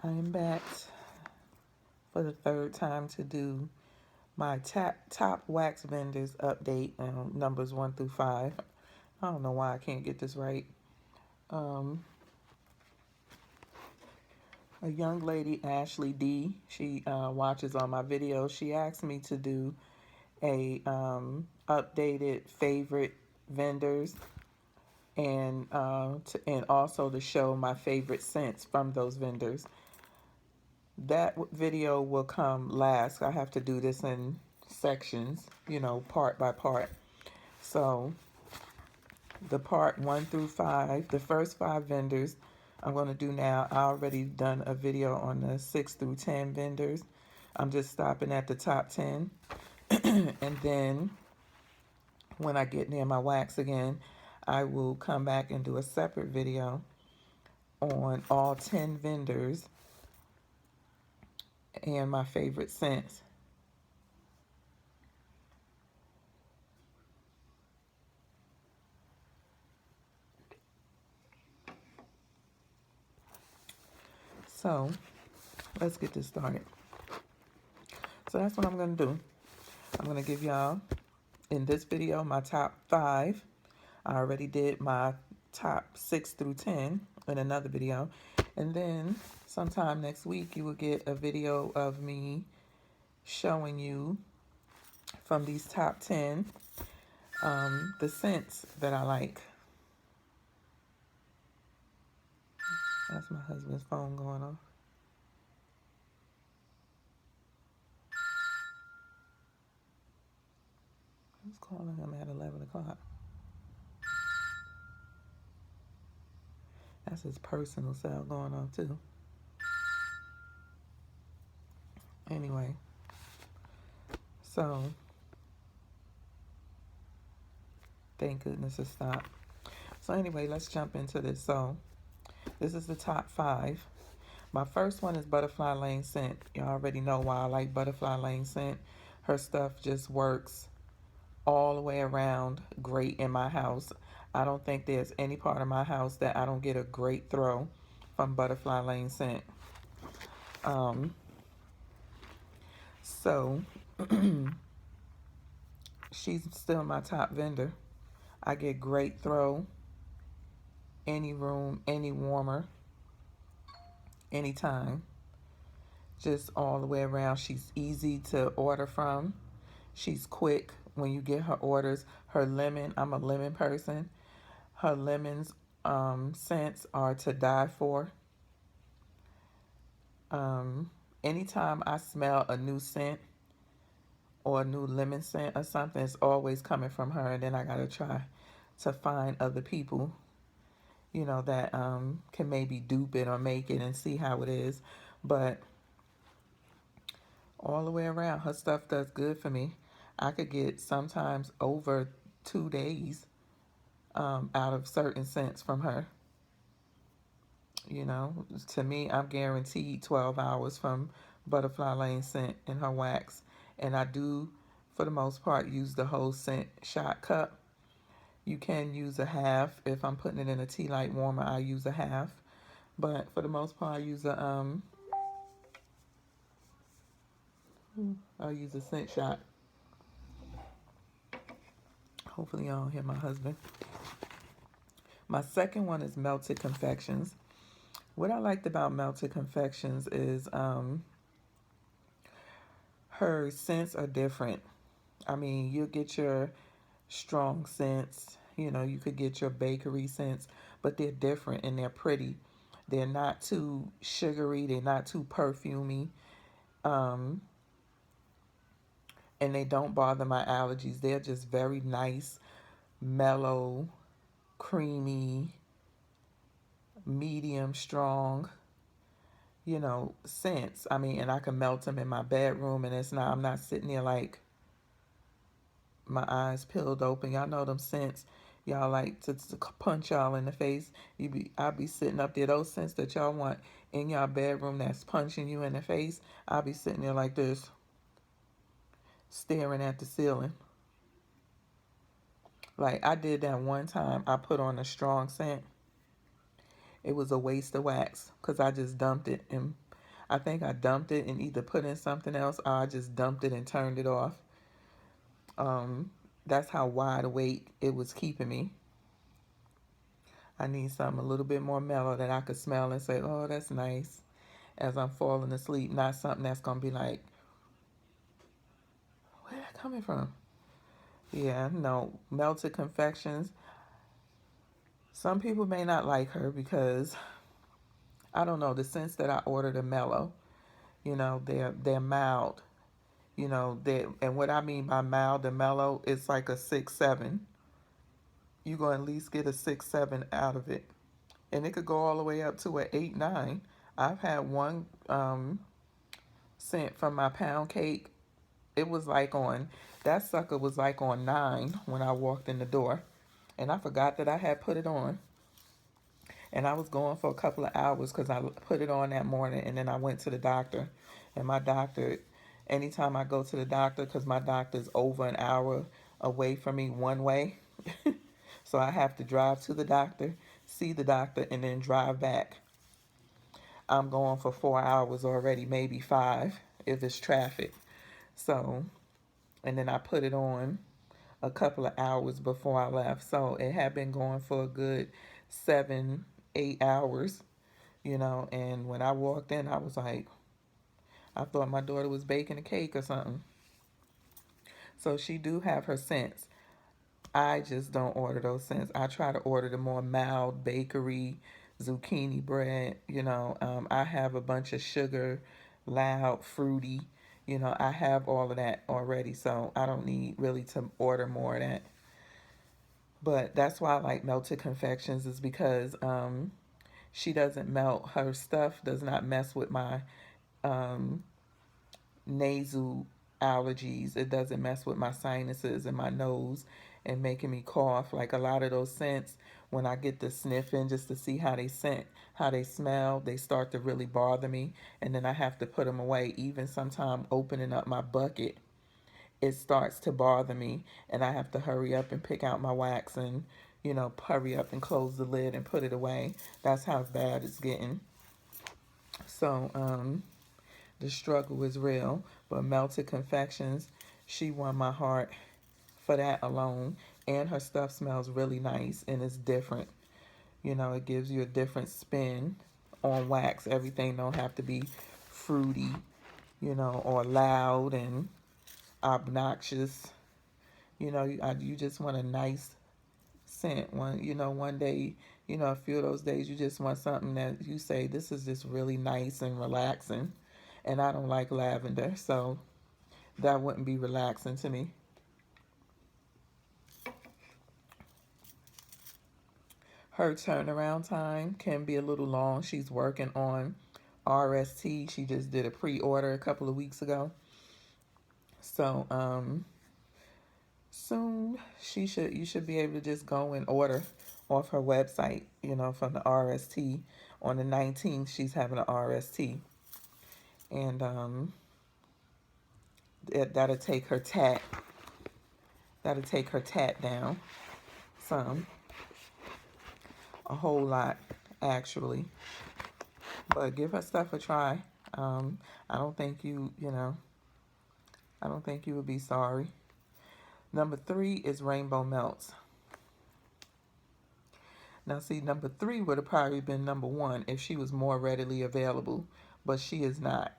I am back for the third time to do my top wax vendors update, numbers 1 through 5. I don't know why I can't get this right. Um, a young lady, Ashley D, she watches all my videos. She asked me to do a updated favorite vendors and also to show my favorite scents from those vendors. That video will come last. I have to do this in sections, part by part. So the part 1 through 5, the first 5 vendors I'm going to do now. I already done a video on the 6 through 10 vendors. I'm just stopping at the top 10. And then when I get near my wax again, I will come back and do a separate video on all 10 vendors and my favorite scents. So let's get this started. So that's what I'm going to do. I'm going to give y'all, in this video, my top 5. I already did my top 6 through 10 in another video. And then sometime next week, you will get a video of me showing you from these top 10 the scents that I like. That's my husband's phone going off. Who's calling him at 11 o'clock? That's his personal cell going on too. Anyway, so thank goodness it stopped. So anyway, let's jump into this. So this is the top 5. My first one is Butterfly Lane Scent. You already know why I like Butterfly Lane Scent. Her stuff just works all the way around great in my house. I don't think there's any part of my house that I don't get a great throw from Butterfly Lane Scent. So she's still my top vendor. I get great throw, any room, any warmer, anytime. Just all the way around. She's easy to order from. She's quick when you get her orders. Her lemon, I'm a lemon person. Her lemons scents are to die for. Anytime I smell a new scent or a new lemon scent or something, it's always coming from her. And then I got to try to find other people, that can maybe dupe it or make it and see how it is. But all the way around, her stuff does good for me. I could get sometimes over 2 days out of certain scents from her. To me, I'm guaranteed 12 hours from Butterfly Lane Scent in her wax. And I do, for the most part, use the whole scent shot cup. You can use a half. If I'm putting it in a tea light warmer, I use a half. But for the most part, I'll use a scent shot. Hopefully y'all don't hear my husband. My second one is Melted Confections. What I liked about Melted Confections is her scents are different. I mean, you'll get your strong scents. You could get your bakery scents, but they're different and they're pretty. They're not too sugary. They're not too perfumey. And they don't bother my allergies. They're just very nice, mellow, creamy, medium strong, scents. I mean, and I can melt them in my bedroom, and I'm not sitting there like my eyes peeled open. Y'all know them scents. Y'all like to punch y'all in the face. I'll be sitting up there. Those scents that y'all want in y'all bedroom that's punching you in the face, I'll be sitting there like this, staring at the ceiling. Like I did that one time. I put on a strong scent. It was a waste of wax because I just dumped it and I think I dumped it and either put in something else or I just dumped it and turned it off. Um, that's how wide awake it was keeping me. I need something a little bit more mellow that I could smell and say, oh, that's nice, as I'm falling asleep. Not something that's going to be like, where's that coming from? Yeah, no, Melted Confections. Some people may not like her because, I don't know, the scents that I ordered are mellow. They're mild. And what I mean by mild and mellow, it's like a 6-7. You're going to at least get a 6-7 out of it. And it could go all the way up to an 8-9. I've had one scent from my pound cake. It was like on, that sucker was like on 9 when I walked in the door. And I forgot that I had put it on. And I was going for a couple of hours because I put it on that morning and then I went to the doctor. And my doctor, anytime I go to the doctor, because my doctor's over an hour away from me one way, so I have to drive to the doctor, see the doctor, and then drive back. I'm going for 4 hours already, maybe 5 if it's traffic. So, and then I put it on a couple of hours before I left. So it had been going for a good 7, 8 hours, and when I walked in, I was like, I thought my daughter was baking a cake or something. So she do have her scents. I just don't order those scents. I try to order the more mild bakery, zucchini bread. I have a bunch of sugar, loud, fruity. I have all of that already, so I don't need really to order more of that. But that's why I like Melted Confections, is because she doesn't melt. Her stuff does not mess with my um, nasal allergies. It doesn't mess with my sinuses and my nose and making me cough. Like a lot of those scents, when I get to sniffing just to see how they scent, how they smell, they start to really bother me. And then I have to put them away. Even sometime opening up my bucket, it starts to bother me. And I have to hurry up and pick out my wax and, hurry up and close the lid and put it away. That's how bad it's getting. So, the struggle is real, but Melted Confections, she won my heart for that alone. And her stuff smells really nice and it's different. It gives you a different spin on wax. Everything don't have to be fruity, or loud and obnoxious. You just want a nice scent. One day, a few of those days, you just want something that you say, this is just really nice and relaxing. And I don't like lavender, so that wouldn't be relaxing to me. Her turnaround time can be a little long. She's working on RST. She just did a pre-order a couple of weeks ago. So soon you should be able to just go and order off her website, from the RST. On the 19th, she's having an RST. And that'll take her tat. That'll take her tat down some. A whole lot, actually. But give her stuff a try. I don't think I don't think you would be sorry. Number 3 is Rainbow Melts. Now, see, number 3 would have probably been number 1 if she was more readily available, but she is not.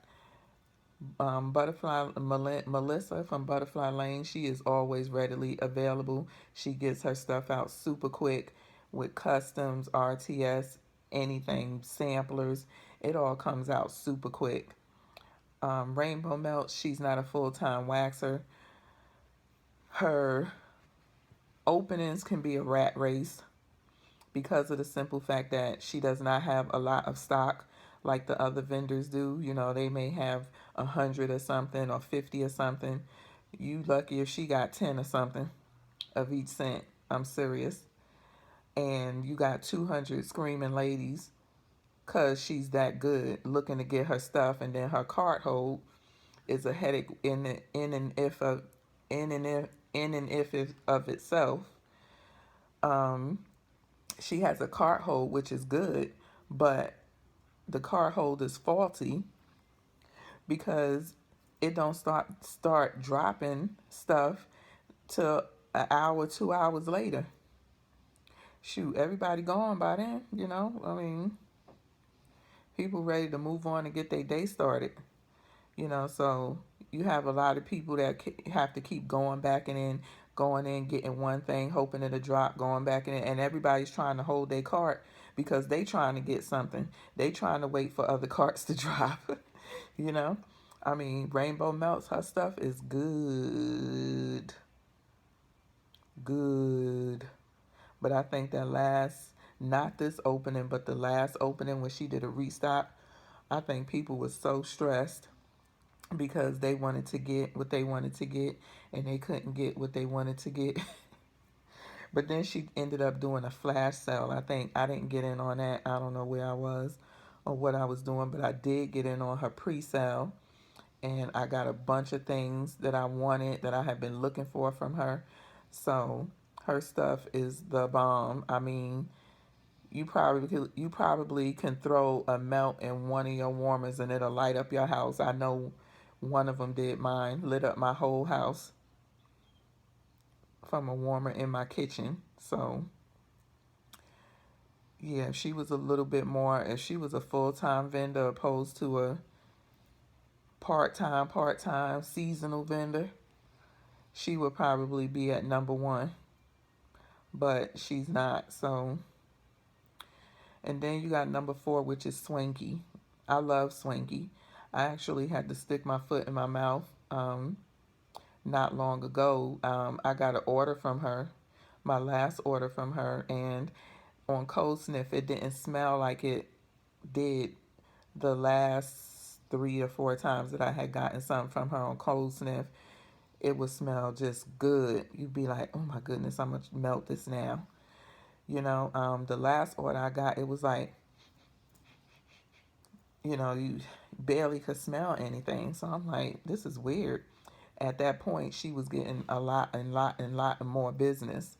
Melissa from Butterfly Lane, she is always readily available. She gets her stuff out super quick with customs, RTS, anything, samplers. It all comes out super quick. Rainbow Melt, she's not a full-time waxer. Her openings can be a rat race because of the simple fact that she does not have a lot of stock like the other vendors do. They may have 100 or something or 50 or something. You lucky if she got 10 or something of each scent. I'm serious. And you got 200 screaming ladies because she's that good looking to get her stuff, and then her cart hold is a headache in and if of itself. She has a cart hold which is good, but the cart hold is faulty, because it don't start dropping stuff till an hour, 2 hours later. Shoot, everybody gone by then, you know? I mean, people ready to move on and get their day started, you know? So you have a lot of people that have to keep going in, getting one thing, hoping it'll drop, going back in, and everybody's trying to hold their cart because they trying to get something. They trying to wait for other carts to drop, you know? I mean, Rainbow Melts, her stuff is good. Good. But I think that not this opening, but the last opening when she did a restock, I think people were so stressed because they wanted to get what they wanted to get and they couldn't get what they wanted to get. But then she ended up doing a flash sale. I think I didn't get in on that. I don't know where I was or what I was doing, but I did get in on her pre-sale, and I got a bunch of things that I wanted that I had been looking for from her. So her stuff is the bomb. I mean, you probably can throw a melt in one of your warmers and it'll light up your house. I know one of them did mine, lit up my whole house from a warmer in my kitchen. So yeah, if she was a little bit more, if she was a full-time vendor opposed to a part-time seasonal vendor, she would probably be at number one, but she's not. So, and then you got number four, which is Swanky. I love Swanky. I actually had to stick my foot in my mouth not long ago. I got an order from her, my last order from her, and on cold sniff, it didn't smell like it did the last 3 or 4 times that I had gotten something from her on cold sniff. It would smell just good. You'd be like, oh my goodness, I'm gonna melt this now. You know, the last order I got, it was like, you know, you barely could smell anything. So I'm like, this is weird. At that point, she was getting a lot more business.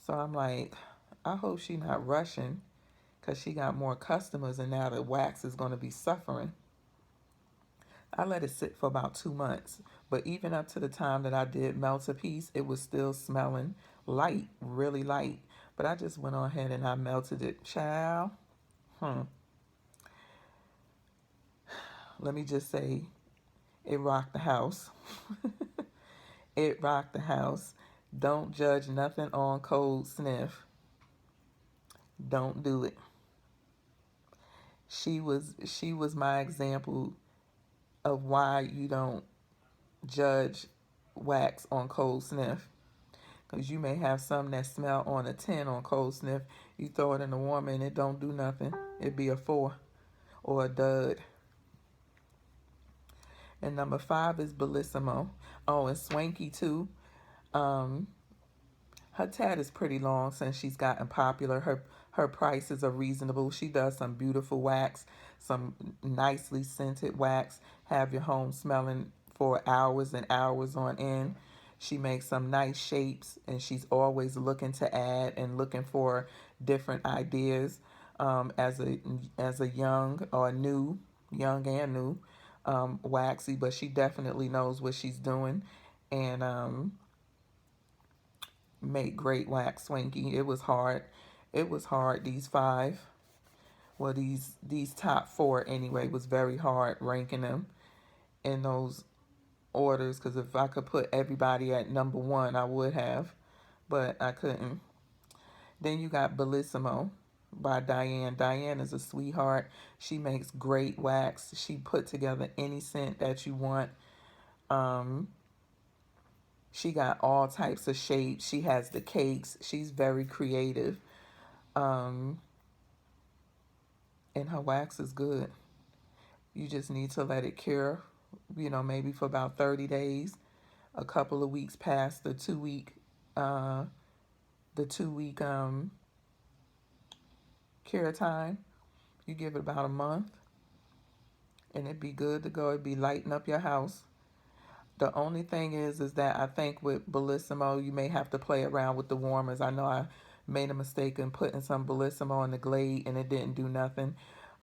So I'm like, I hope she not rushing because she got more customers and now the wax is going to be suffering. I let it sit for about 2 months. But even up to the time that I did melt a piece, it was still smelling light, really light. But I just went on ahead and I melted it. Child, let me just say, it rocked the house. It rocked the house. Don't judge nothing on cold sniff. Don't do it. She was my example of why you don't judge wax on cold sniff. Because you may have some that smell on a 10 on cold sniff. You throw it in the warmer and it don't do nothing. It'd be a 4 or a dud. And number 5 is Bellissimo. Oh, and Swanky too. Um, Her tat is pretty long since she's gotten popular. Her prices are reasonable. She does some beautiful wax, some nicely scented wax. Have your home smelling for hours and hours on end. She makes some nice shapes, and she's always looking to add and looking for different ideas. As a young or new, young and new, waxy, but she definitely knows what she's doing, and make great wax Swanky. It was hard. It was hard. These five, well, these top four anyway, was very hard ranking them in those orders. Because if I could put everybody at number one, I would have, but I couldn't. Then you got Bellissimo by Diane. Diane is a sweetheart. She makes great wax. She put together any scent that you want. She got all types of shapes. She has the cakes. She's very creative. Um, and her wax is good. You just need to let it cure, maybe for about 30 days, a couple of weeks past uh, the 2 week cure time. You give it about a month and it'd be good to go. It'd be lighting up your house. The only thing is that I think with Bellissimo, you may have to play around with the warmers. I know I made a mistake in putting some Bellissimo in the Glade and it didn't do nothing.